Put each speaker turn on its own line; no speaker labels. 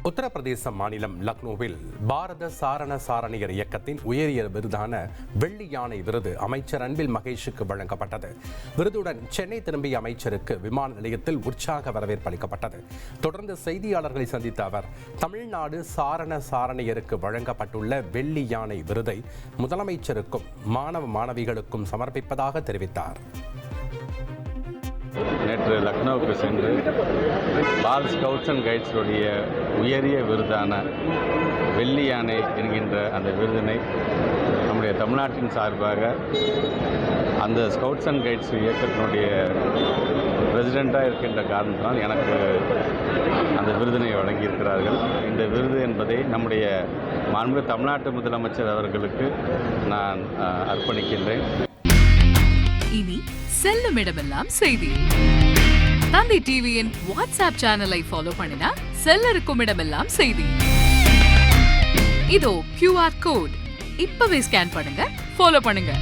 உத்தரப்பிரதேச மாநிலம் லக்னோவில் பாரத சாரண சாரணியர் இயக்கத்தின் உயரிய விருதான வெள்ளி யானை விருது அமைச்சர் அன்பில் மகேஷுக்கு வழங்கப்பட்டது. விருதுடன் சென்னை திரும்பிய அமைச்சருக்கு விமான நிலையத்தில் உற்சாக வரவேற்பு அளிக்கப்பட்டது. தொடர்ந்து செய்தியாளர்களை சந்தித்த அவர், தமிழ்நாடு சாரண சாரணியருக்கு வழங்கப்பட்டுள்ள வெள்ளி யானை விருதை முதலமைச்சருக்கும் மாணவ மாணவிகளுக்கும் சமர்ப்பிப்பதாக தெரிவித்தார்.
நேற்று லக்னோவுக்கு சென்று பால் ஸ்கவுட்ஸ் அண்ட் கைட்ஸுடைய உயரிய விருதான வெள்ளி யானை என்கின்ற அந்த விருதினை நம்முடைய தமிழ்நாட்டின் சார்பாக அந்த ஸ்கவுட்ஸ் அண்ட் கைட்ஸ் இயக்கத்தினுடைய பிரசிடெண்ட்டாக இருக்கின்ற காரணத்தினால் எனக்கு அந்த விருதினை வழங்கியிருக்கிறார்கள். இந்த விருது என்பதை நம்முடைய மாண்புமிகு தமிழ்நாட்டு முதலமைச்சர் அவர்களுக்கு நான் அர்ப்பணிக்கின்றேன்.
இனி செல்லும் இடமெல்லாம் செய்தி. தந்தை டிவியின் வாட்ஸ்அப் சேனலை ஃபாலோ பண்ணினா செல்ல இருக்கும் இடமெல்லாம் செய்தி. இதோ QR கோட் இப்பவே ஸ்கேன் பண்ணுங்க, ஃபாலோ பண்ணுங்க.